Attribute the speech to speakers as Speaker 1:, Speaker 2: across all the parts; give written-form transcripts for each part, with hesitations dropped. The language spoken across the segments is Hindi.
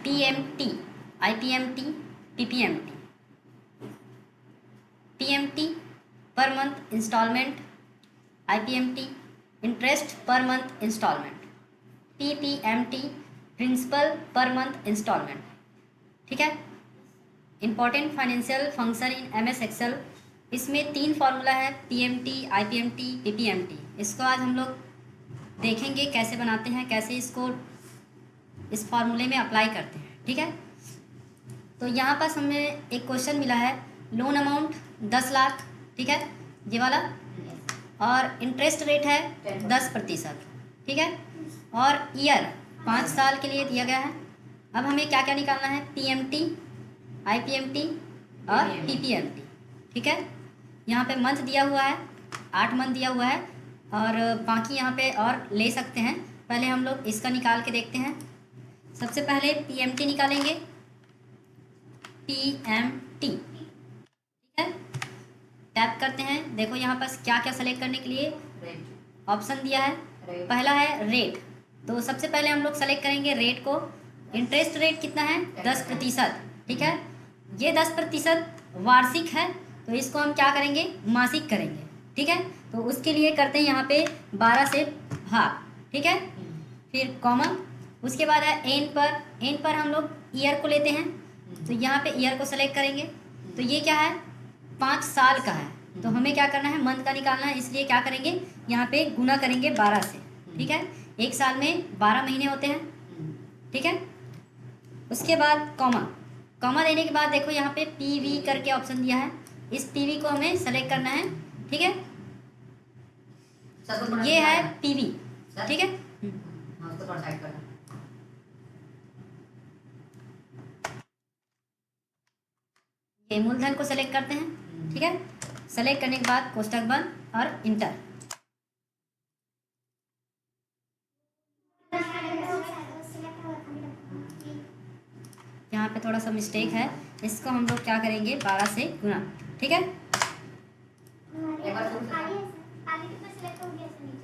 Speaker 1: PMT, IPMT, PPMT। PMT per month installment, IPMT interest per month installment, PPMT principal per month installment. ठीक है। Important financial function in MS excel, इसमें 3 फार्मूला है, PMT, IPMT, PPMT। इसको आज हम लोग देखेंगे कैसे बनाते हैं, कैसे इसको इस फार्मूले में अप्लाई करते हैं। ठीक है। तो यहाँ पास हमें एक क्वेश्चन मिला है, लोन अमाउंट 10 लाख, ठीक है, ये वाला, और इंटरेस्ट रेट है 10%, ठीक है, और ईयर 5 साल के लिए दिया गया है। अब हमें क्या क्या निकालना है, PMT, IPMT और PPMT। ठीक है। यहाँ पे मंथ दिया हुआ है, 8 मंथ दिया हुआ है, और बाकी यहाँ पे और ले सकते हैं। पहले हम लोग इसका निकाल के देखते हैं। सबसे पहले PMT निकालेंगे, PMT, ठीक है। टैप करते हैं, देखो यहाँ पर क्या क्या सेलेक्ट करने के लिए ऑप्शन दिया है। पहला है रेट, तो सबसे पहले हम लोग सेलेक्ट करेंगे रेट को। इंटरेस्ट रेट कितना है, 10%, ठीक है। ये 10% वार्षिक है, तो इसको हम क्या करेंगे, मासिक करेंगे, ठीक है। तो उसके लिए करते हैं यहाँ पे 12 से भाग, ठीक है। फिर कॉमा, उसके बाद है एन पर हम लोग ईयर को लेते हैं, तो यहाँ पे ईयर को सेलेक्ट करेंगे। तो ये क्या है, 5 साल का है, तो हमें क्या करना है, मंथ का निकालना है, इसलिए क्या करेंगे, यहाँ पे गुना करेंगे 12 से, ठीक है। एक साल में 12 महीने होते हैं, ठीक है। उसके बाद कॉमा देने के बाद देखो यहाँ पे PV करके ऑप्शन दिया है, इस PV को हमें सेलेक्ट करना है, ठीक है। ये है PV, ठीक है। ये मूलधन को सेलेक्ट करते हैं, ठीक है। सेलेक्ट करने के बाद कोष्ठक बंद और इंटर। यहाँ पे थोड़ा सा मिस्टेक है, इसको हम लोग क्या करेंगे, 12 से गुना, ठीक है।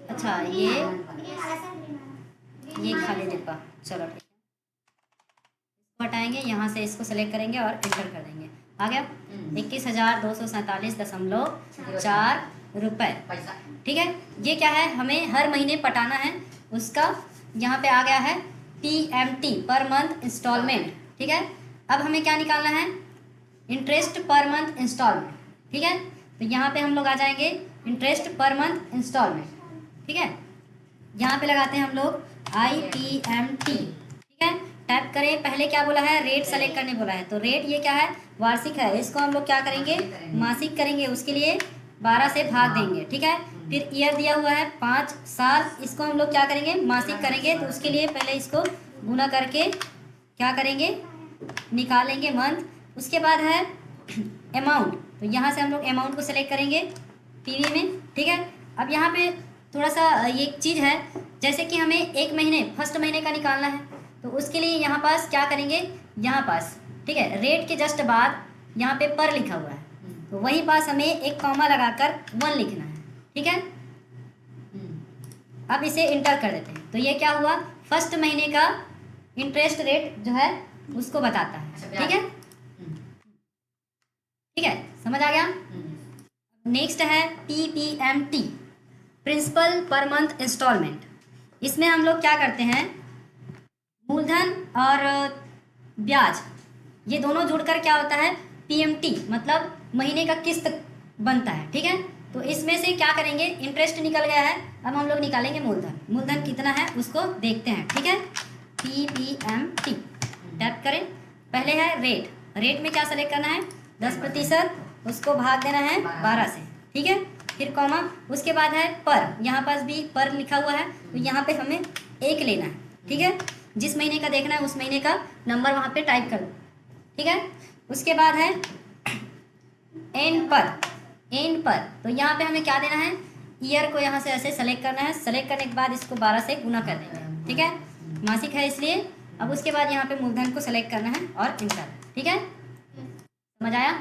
Speaker 1: अच्छा, ये खाली डिब्बा, चलो ठीक है, हटाएंगे, यहाँ से इसको सेलेक्ट करेंगे और एंटर कर देंगे। आ गया 21,247.4 रुपये, ठीक है। ये क्या है, हमें हर महीने पटाना है, उसका यहाँ पे आ गया है PMT पर मंथ इंस्टॉलमेंट, ठीक है। अब हमें क्या निकालना है, इंटरेस्ट पर मंथ इंस्टॉलमेंट, ठीक है। तो यहाँ पे हम लोग आ जाएंगे इंटरेस्ट पर मंथ इंस्टॉलमेंट, ठीक है। यहाँ पे लगाते हैं हम लोग IPMT, ठीक है। टैप करें, पहले क्या बोला है, रेट सेलेक्ट करने बोला है, तो रेट ये क्या है, वार्षिक है, इसको हम लोग क्या करेंगे, मासिक करेंगे, उसके लिए 12 से भाग देंगे, ठीक है। फिर ईयर दिया हुआ है 5 साल, इसको हम लोग क्या करेंगे, मासिक करेंगे, तो उसके लिए पहले इसको गुना करके क्या करेंगे, निकालेंगे मंथ। उसके बाद है अमाउंट, तो यहाँ से हम लोग अमाउंट को सेलेक्ट करेंगे PV में, ठीक है। अब यहाँ पे थोड़ा सा ये चीज़ है, जैसे कि हमें एक महीने फर्स्ट महीने का निकालना है, तो उसके लिए यहाँ पास क्या करेंगे, यहाँ पास, ठीक है, रेट के जस्ट बाद यहाँ पे पर लिखा हुआ है, तो वहीं पास हमें एक कॉमा लगाकर 1 लिखना है, ठीक है। अब इसे इंटर कर देते हैं, तो ये क्या हुआ, फर्स्ट महीने का इंटरेस्ट रेट जो है उसको बताता है, ठीक है। ठीक है, समझ आ गया। नेक्स्ट है PPMT principal per month installment. इसमें हम लोग क्या करते हैं, मूलधन और ब्याज ये दोनों जुड़कर क्या होता है, PMT मतलब महीने का किस्त बनता है, ठीक है। तो इसमें से क्या करेंगे, इंटरेस्ट निकल गया है, अब हम लोग निकालेंगे मूलधन कितना है उसको देखते हैं, ठीक है। PPMT टैप करें, पहले है रेट में क्या सेलेक्ट करना है, 10%, उसको भाग देना है 12 से, ठीक है। फिर कॉमा, उसके बाद है पर, यहाँ पास भी पर लिखा हुआ है, तो यहाँ पे हमें 1 लेना है, ठीक है। जिस महीने का देखना है उस महीने का नंबर वहाँ पे टाइप कर दो, ठीक है। उसके बाद है एन पर, तो यहाँ पे हमें क्या देना है, ईयर को यहाँ से ऐसे सेलेक्ट करना है, सेलेक्ट करने के बाद इसको 12 से गुना कर देंगे, ठीक है, मासिक है इसलिए। अब उसके बाद यहाँ पे मूलधन को सेलेक्ट करना है और इंटर, ठीक है। समझ आया।